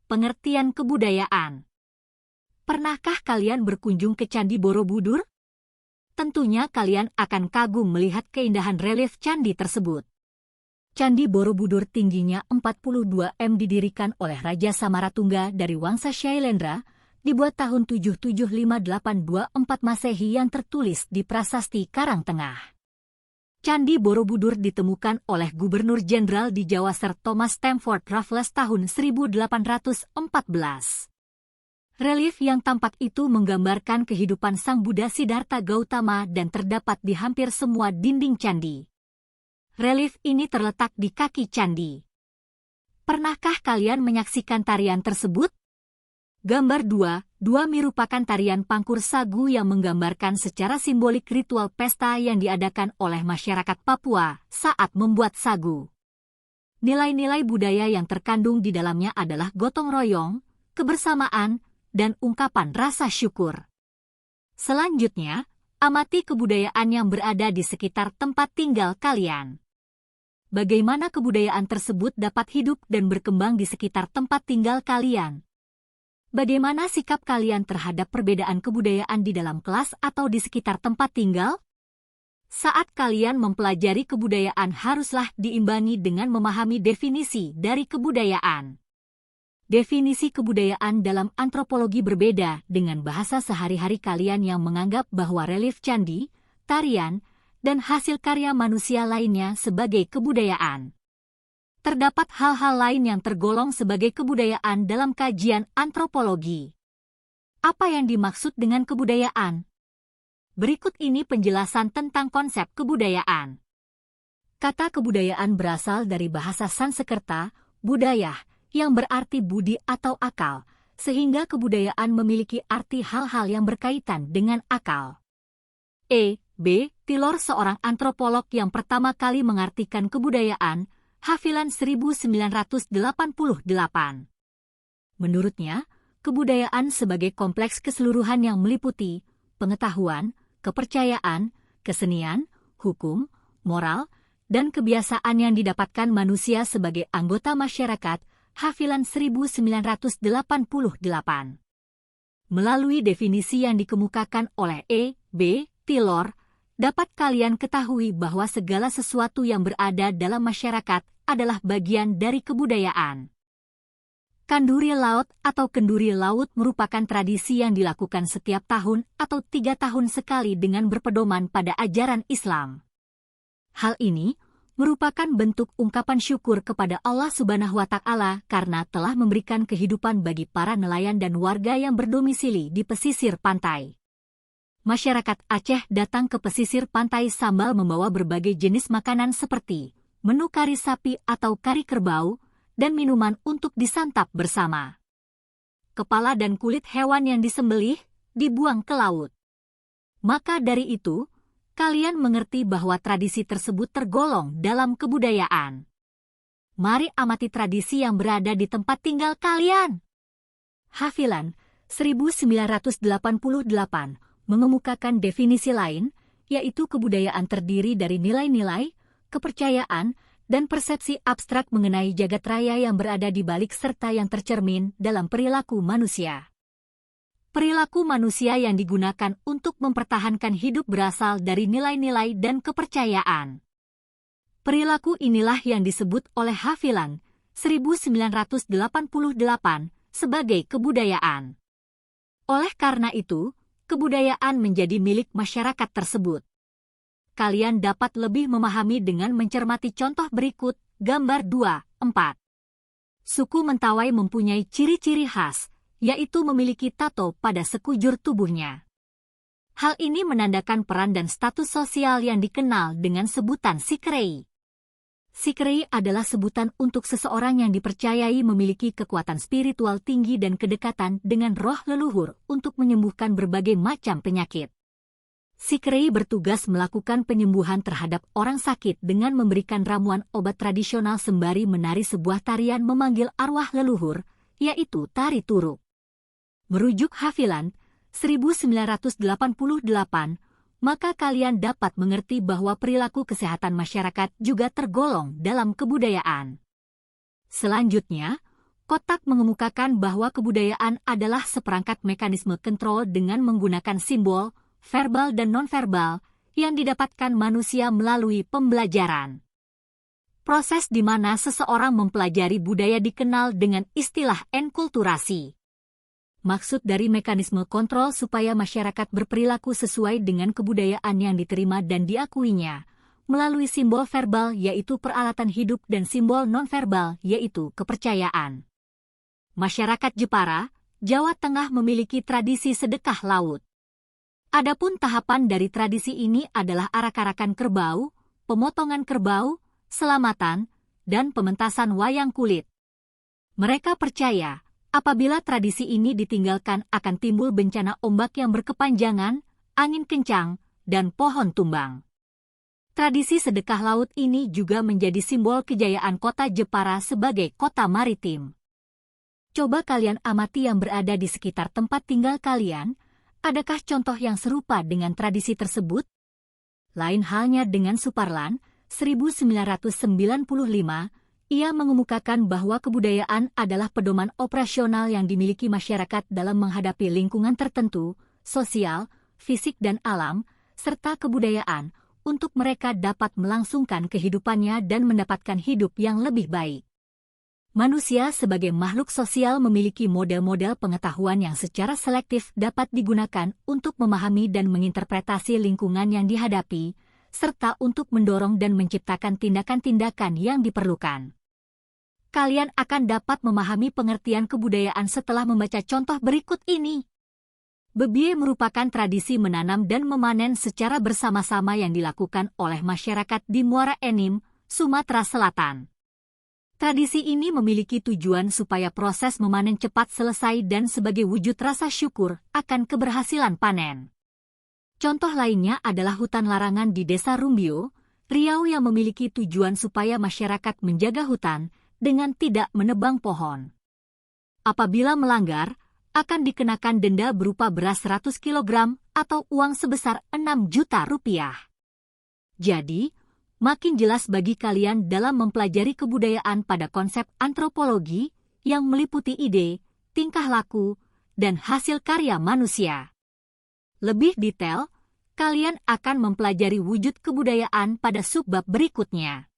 pengertian kebudayaan. Pernahkah kalian berkunjung ke Candi Borobudur? Tentunya kalian akan kagum melihat keindahan relief candi tersebut. Candi Borobudur tingginya 42 m didirikan oleh Raja Samaratungga dari Wangsa Shailendra, dibuat tahun 775-824 Masehi yang tertulis di Prasasti Karangtengah. Candi Borobudur ditemukan oleh Gubernur Jenderal di Jawa Sir Thomas Stamford Raffles tahun 1814. Relief yang tampak itu menggambarkan kehidupan Sang Buddha Siddhartha Gautama dan terdapat di hampir semua dinding candi. Relief ini terletak di kaki candi. Pernahkah kalian menyaksikan tarian tersebut? Gambar 2 merupakan tarian pangkur sagu yang menggambarkan secara simbolik ritual pesta yang diadakan oleh masyarakat Papua saat membuat sagu. Nilai-nilai budaya yang terkandung di dalamnya adalah gotong royong, kebersamaan, dan ungkapan rasa syukur. Selanjutnya, amati kebudayaan yang berada di sekitar tempat tinggal kalian. Bagaimana kebudayaan tersebut dapat hidup dan berkembang di sekitar tempat tinggal kalian? Bagaimana sikap kalian terhadap perbedaan kebudayaan di dalam kelas atau di sekitar tempat tinggal? Saat kalian mempelajari kebudayaan haruslah diimbangi dengan memahami definisi dari kebudayaan. Definisi kebudayaan dalam antropologi berbeda dengan bahasa sehari-hari kalian yang menganggap bahwa relief candi, tarian, dan hasil karya manusia lainnya sebagai kebudayaan. Terdapat hal-hal lain yang tergolong sebagai kebudayaan dalam kajian antropologi. Apa yang dimaksud dengan kebudayaan? Berikut ini penjelasan tentang konsep kebudayaan. Kata kebudayaan berasal dari bahasa Sanskerta, budaya, yang berarti budi atau akal, sehingga kebudayaan memiliki arti hal-hal yang berkaitan dengan akal. B. Taylor, seorang antropolog yang pertama kali mengartikan kebudayaan, Haviland 1988. Menurutnya, kebudayaan sebagai kompleks keseluruhan yang meliputi pengetahuan, kepercayaan, kesenian, hukum, moral, dan kebiasaan yang didapatkan manusia sebagai anggota masyarakat, Haviland 1988. Melalui definisi yang dikemukakan oleh B. Taylor, dapat kalian ketahui bahwa segala sesuatu yang berada dalam masyarakat adalah bagian dari kebudayaan. Kanduri laut atau kenduri laut merupakan tradisi yang dilakukan setiap tahun atau 3 tahun sekali dengan berpedoman pada ajaran Islam. Hal ini merupakan bentuk ungkapan syukur kepada Allah Subhanahu wa Ta'ala karena telah memberikan kehidupan bagi para nelayan dan warga yang berdomisili di pesisir pantai. Masyarakat Aceh datang ke pesisir pantai sambil membawa berbagai jenis makanan seperti menu kari sapi atau kari kerbau, dan minuman untuk disantap bersama. Kepala dan kulit hewan yang disembelih dibuang ke laut. Maka dari itu, kalian mengerti bahwa tradisi tersebut tergolong dalam kebudayaan. Mari amati tradisi yang berada di tempat tinggal kalian. Haviland 1988 mengemukakan definisi lain, yaitu kebudayaan terdiri dari nilai-nilai, kepercayaan, dan persepsi abstrak mengenai jagat raya yang berada di balik serta yang tercermin dalam perilaku manusia. Perilaku manusia yang digunakan untuk mempertahankan hidup berasal dari nilai-nilai dan kepercayaan. Perilaku inilah yang disebut oleh Haviland 1988 sebagai kebudayaan. Oleh karena itu, kebudayaan menjadi milik masyarakat tersebut. Kalian dapat lebih memahami dengan mencermati contoh berikut, gambar 2.4. Suku Mentawai mempunyai ciri-ciri khas, yaitu memiliki tato pada sekujur tubuhnya. Hal ini menandakan peran dan status sosial yang dikenal dengan sebutan sikrei. Sikrei adalah sebutan untuk seseorang yang dipercayai memiliki kekuatan spiritual tinggi dan kedekatan dengan roh leluhur untuk menyembuhkan berbagai macam penyakit. Sikrei bertugas melakukan penyembuhan terhadap orang sakit dengan memberikan ramuan obat tradisional sembari menari sebuah tarian memanggil arwah leluhur, yaitu tari turuk. Merujuk Haviland 1988, maka kalian dapat mengerti bahwa perilaku kesehatan masyarakat juga tergolong dalam kebudayaan. Selanjutnya, Kotak mengemukakan bahwa kebudayaan adalah seperangkat mekanisme kontrol dengan menggunakan simbol, verbal dan nonverbal, yang didapatkan manusia melalui pembelajaran. Proses di mana seseorang mempelajari budaya dikenal dengan istilah enkulturasi. Maksud dari mekanisme kontrol supaya masyarakat berperilaku sesuai dengan kebudayaan yang diterima dan diakuinya, melalui simbol verbal yaitu peralatan hidup dan simbol nonverbal yaitu kepercayaan. Masyarakat Jepara, Jawa Tengah memiliki tradisi sedekah laut. Adapun tahapan dari tradisi ini adalah arak-arakan kerbau, pemotongan kerbau, selamatan, dan pementasan wayang kulit. Mereka percaya, apabila tradisi ini ditinggalkan akan timbul bencana ombak yang berkepanjangan, angin kencang, dan pohon tumbang. Tradisi sedekah laut ini juga menjadi simbol kejayaan kota Jepara sebagai kota maritim. Coba kalian amati yang berada di sekitar tempat tinggal kalian, adakah contoh yang serupa dengan tradisi tersebut? Lain halnya dengan Suparlan, 1995, ia mengemukakan bahwa kebudayaan adalah pedoman operasional yang dimiliki masyarakat dalam menghadapi lingkungan tertentu, sosial, fisik dan alam, serta kebudayaan, untuk mereka dapat melangsungkan kehidupannya dan mendapatkan hidup yang lebih baik. Manusia sebagai makhluk sosial memiliki model-model pengetahuan yang secara selektif dapat digunakan untuk memahami dan menginterpretasi lingkungan yang dihadapi, serta untuk mendorong dan menciptakan tindakan-tindakan yang diperlukan. Kalian akan dapat memahami pengertian kebudayaan setelah membaca contoh berikut ini. Bebie merupakan tradisi menanam dan memanen secara bersama-sama yang dilakukan oleh masyarakat di Muara Enim, Sumatera Selatan. Tradisi ini memiliki tujuan supaya proses memanen cepat selesai dan sebagai wujud rasa syukur akan keberhasilan panen. Contoh lainnya adalah hutan larangan di Desa Rumbio, Riau yang memiliki tujuan supaya masyarakat menjaga hutan dengan tidak menebang pohon. Apabila melanggar, akan dikenakan denda berupa beras 100 kg atau uang sebesar 6 juta rupiah. Jadi, makin jelas bagi kalian dalam mempelajari kebudayaan pada konsep antropologi yang meliputi ide, tingkah laku, dan hasil karya manusia. Lebih detail, kalian akan mempelajari wujud kebudayaan pada subbab berikutnya.